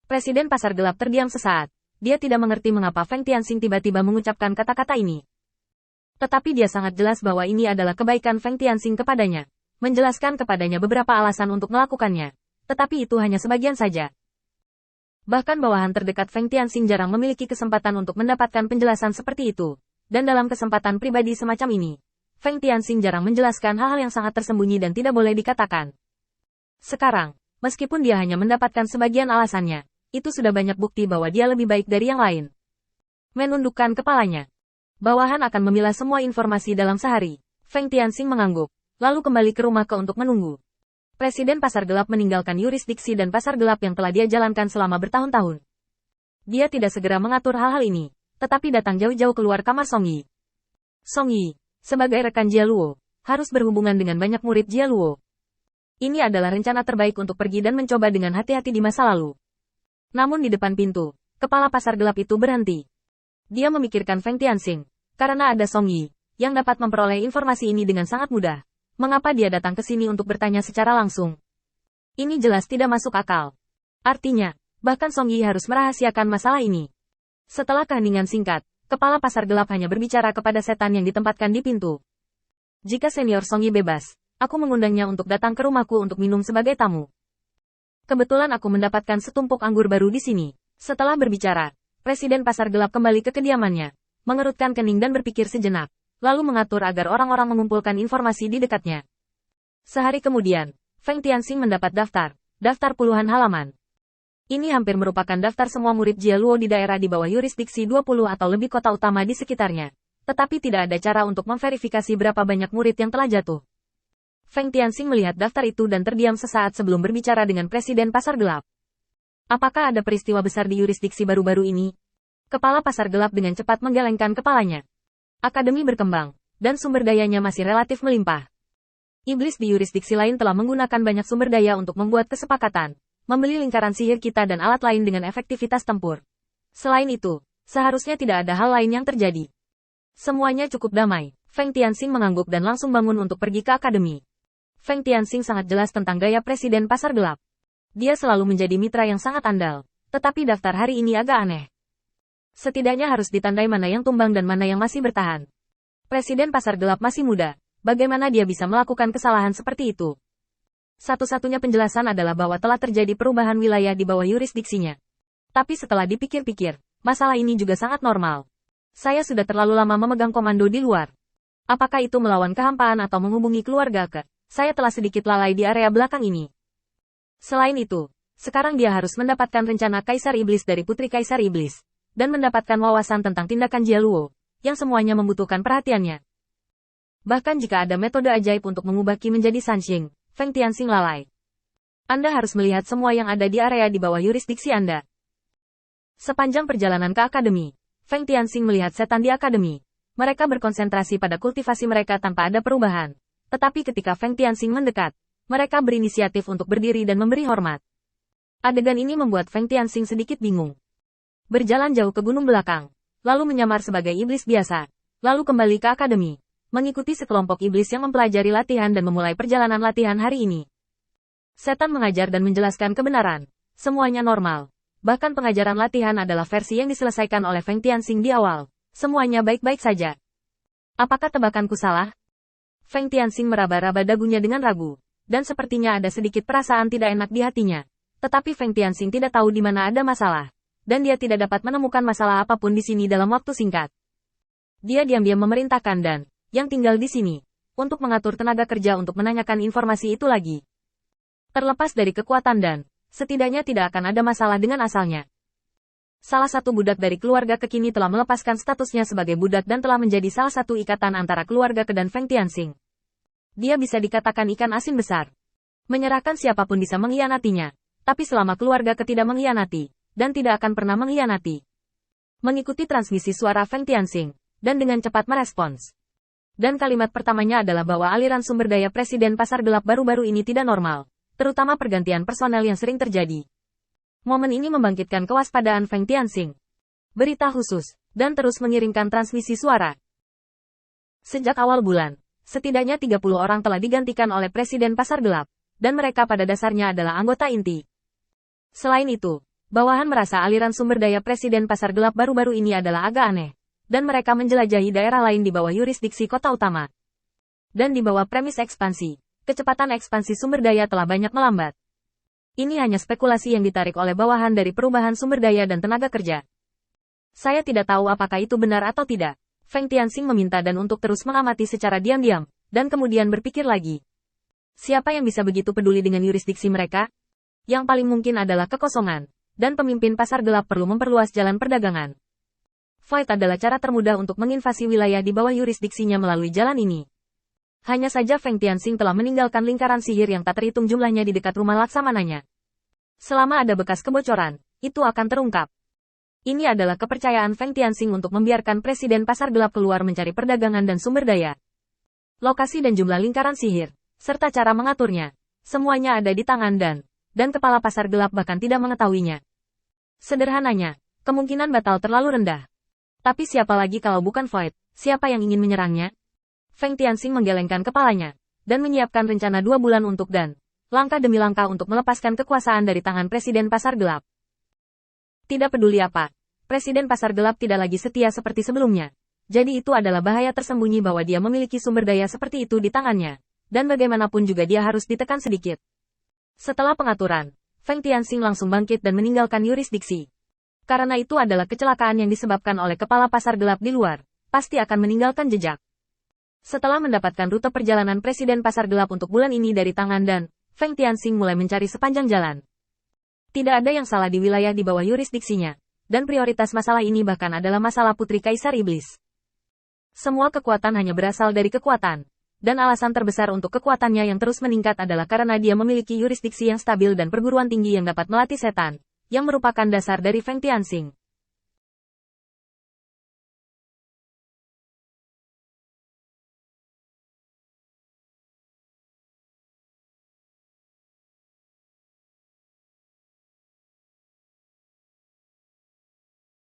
Presiden pasar gelap terdiam sesaat. Dia tidak mengerti mengapa Feng Tianxing tiba-tiba mengucapkan kata-kata ini. Tetapi dia sangat jelas bahwa ini adalah kebaikan Feng Tianxing kepadanya. Menjelaskan kepadanya beberapa alasan untuk melakukannya. Tetapi itu hanya sebagian saja. Bahkan bawahan terdekat Feng Tianxing jarang memiliki kesempatan untuk mendapatkan penjelasan seperti itu. Dan dalam kesempatan pribadi semacam ini, Feng Tianxing jarang menjelaskan hal-hal yang sangat tersembunyi dan tidak boleh dikatakan. Sekarang, meskipun dia hanya mendapatkan sebagian alasannya, itu sudah banyak bukti bahwa dia lebih baik dari yang lain. Menundukkan kepalanya. Bawahan akan memilah semua informasi dalam sehari. Feng Tianxing mengangguk, lalu kembali ke rumah untuk menunggu. Presiden pasar gelap meninggalkan yurisdiksi dan pasar gelap yang telah dia jalankan selama bertahun-tahun. Dia tidak segera mengatur hal-hal ini, tetapi datang jauh-jauh keluar kamar Song Yi. Song Yi, sebagai rekan Jia Luo, harus berhubungan dengan banyak murid Jia Luo. Ini adalah rencana terbaik untuk pergi dan mencoba dengan hati-hati di masa lalu. Namun di depan pintu, kepala pasar gelap itu berhenti. Dia memikirkan Feng Tianxing, karena ada Song Yi, yang dapat memperoleh informasi ini dengan sangat mudah. Mengapa dia datang ke sini untuk bertanya secara langsung? Ini jelas tidak masuk akal. Artinya, bahkan Song Yi harus merahasiakan masalah ini. Setelah keheningan singkat, kepala pasar gelap hanya berbicara kepada setan yang ditempatkan di pintu. Jika senior Song Yi bebas, aku mengundangnya untuk datang ke rumahku untuk minum sebagai tamu. Kebetulan aku mendapatkan setumpuk anggur baru di sini. Setelah berbicara, Presiden pasar gelap kembali ke kediamannya, mengerutkan kening dan berpikir sejenak, lalu mengatur agar orang-orang mengumpulkan informasi di dekatnya. Sehari kemudian, Feng Tianxing mendapat daftar puluhan halaman. Ini hampir merupakan daftar semua murid Jia Luo di daerah di bawah yurisdiksi 20 atau lebih kota utama di sekitarnya. Tetapi tidak ada cara untuk memverifikasi berapa banyak murid yang telah jatuh. Feng Tianxing melihat daftar itu dan terdiam sesaat sebelum berbicara dengan Presiden pasar gelap. Apakah ada peristiwa besar di yurisdiksi baru-baru ini? Kepala pasar gelap dengan cepat menggelengkan kepalanya. Akademi berkembang, dan sumber dayanya masih relatif melimpah. Iblis di yurisdiksi lain telah menggunakan banyak sumber daya untuk membuat kesepakatan, membeli lingkaran sihir kita dan alat lain dengan efektivitas tempur. Selain itu, seharusnya tidak ada hal lain yang terjadi. Semuanya cukup damai. Feng Tianxing mengangguk dan langsung bangun untuk pergi ke akademi. Feng Tianxing sangat jelas tentang gaya Presiden pasar gelap. Dia selalu menjadi mitra yang sangat andal, tetapi daftar hari ini agak aneh. Setidaknya harus ditandai mana yang tumbang dan mana yang masih bertahan. Presiden pasar gelap masih muda, bagaimana dia bisa melakukan kesalahan seperti itu? Satu-satunya penjelasan adalah bahwa telah terjadi perubahan wilayah di bawah yurisdiksinya. Tapi setelah dipikir-pikir, masalah ini juga sangat normal. Saya sudah terlalu lama memegang komando di luar. Apakah itu melawan kehampaan atau menghubungi keluarga ke? Saya telah sedikit lalai di area belakang ini. Selain itu, sekarang dia harus mendapatkan rencana Kaisar Iblis dari Putri Kaisar Iblis. Dan mendapatkan wawasan tentang tindakan Jia Luo, yang semuanya membutuhkan perhatiannya. Bahkan jika ada metode ajaib untuk mengubah Qi menjadi Sanxing, Feng Tianxing lalai. Anda harus melihat semua yang ada di area di bawah yurisdiksi Anda. Sepanjang perjalanan ke akademi, Feng Tianxing melihat setan di akademi. Mereka berkonsentrasi pada kultivasi mereka tanpa ada perubahan. Tetapi ketika Feng Tianxing mendekat, mereka berinisiatif untuk berdiri dan memberi hormat. Adegan ini membuat Feng Tianxing sedikit bingung. Berjalan jauh ke gunung belakang, lalu menyamar sebagai iblis biasa, lalu kembali ke akademi, mengikuti sekelompok iblis yang mempelajari latihan dan memulai perjalanan latihan hari ini. Setan mengajar dan menjelaskan kebenaran, semuanya normal. Bahkan pengajaran latihan adalah versi yang diselesaikan oleh Feng Tianxing di awal, semuanya baik-baik saja. Apakah tebakanku salah? Feng Tianxing meraba-raba dagunya dengan ragu, dan sepertinya ada sedikit perasaan tidak enak di hatinya. Tetapi Feng Tianxing tidak tahu di mana ada masalah. Dan dia tidak dapat menemukan masalah apapun di sini dalam waktu singkat. Dia diam-diam memerintahkan dan, yang tinggal di sini, untuk mengatur tenaga kerja untuk menanyakan informasi itu lagi. Terlepas dari kekuatan dan, setidaknya tidak akan ada masalah dengan asalnya. Salah satu budak dari keluarga kekini telah melepaskan statusnya sebagai budak dan telah menjadi salah satu ikatan antara keluarga ke dan Feng Tianxing. Dia bisa dikatakan ikan asin besar. Menyerahkan siapapun bisa mengkhianatinya, tapi selama keluarga ke tidak mengkhianati, dan tidak akan pernah mengkhianati. Mengikuti transmisi suara Feng Tianxing, dan dengan cepat merespons. Dan kalimat pertamanya adalah bahwa aliran sumber daya Presiden pasar gelap baru-baru ini tidak normal, terutama pergantian personel yang sering terjadi. Momen ini membangkitkan kewaspadaan Feng Tianxing. Berita khusus, dan terus mengirimkan transmisi suara. Sejak awal bulan, setidaknya 30 orang telah digantikan oleh Presiden pasar gelap, dan mereka pada dasarnya adalah anggota inti. Selain itu, Bawahan merasa aliran sumber daya Presiden Pasar Gelap baru-baru ini adalah agak aneh, dan mereka menjelajahi daerah lain di bawah yurisdiksi kota utama. Dan di bawah premis ekspansi, kecepatan ekspansi sumber daya telah banyak melambat. Ini hanya spekulasi yang ditarik oleh bawahan dari perubahan sumber daya dan tenaga kerja. Saya tidak tahu apakah itu benar atau tidak. Feng Tianxing meminta dan untuk terus mengamati secara diam-diam, dan kemudian berpikir lagi. Siapa yang bisa begitu peduli dengan yurisdiksi mereka? Yang paling mungkin adalah kekosongan, dan pemimpin pasar gelap perlu memperluas jalan perdagangan. Void adalah cara termudah untuk menginvasi wilayah di bawah yurisdiksinya melalui jalan ini. Hanya saja Feng Tianxing telah meninggalkan lingkaran sihir yang tak terhitung jumlahnya di dekat rumah laksamananya. Selama ada bekas kebocoran, itu akan terungkap. Ini adalah kepercayaan Feng Tianxing untuk membiarkan Presiden Pasar Gelap keluar mencari perdagangan dan sumber daya. Lokasi dan jumlah lingkaran sihir, serta cara mengaturnya, semuanya ada di tangan dan kepala pasar gelap bahkan tidak mengetahuinya. Sederhananya, kemungkinan batal terlalu rendah. Tapi siapa lagi kalau bukan Void, siapa yang ingin menyerangnya? Feng Tianxing menggelengkan kepalanya, dan menyiapkan rencana 2 bulan untuk langkah demi langkah untuk melepaskan kekuasaan dari tangan Presiden Pasar Gelap. Tidak peduli apa, Presiden Pasar Gelap tidak lagi setia seperti sebelumnya. Jadi itu adalah bahaya tersembunyi bahwa dia memiliki sumber daya seperti itu di tangannya. Dan bagaimanapun juga dia harus ditekan sedikit. Setelah pengaturan, Feng Tianxing langsung bangkit dan meninggalkan yurisdiksi. Karena itu adalah kecelakaan yang disebabkan oleh kepala pasar gelap di luar, pasti akan meninggalkan jejak. Setelah mendapatkan rute perjalanan Presiden Pasar Gelap untuk bulan ini dari tangan Feng Tianxing mulai mencari sepanjang jalan. Tidak ada yang salah di wilayah di bawah yurisdiksinya, dan prioritas masalah ini bahkan adalah masalah Putri Kaisar Iblis. Semua kekuatan hanya berasal dari kekuatan. Dan alasan terbesar untuk kekuatannya yang terus meningkat adalah karena dia memiliki yurisdiksi yang stabil dan perguruan tinggi yang dapat melatih setan, yang merupakan dasar dari Feng Tianxing.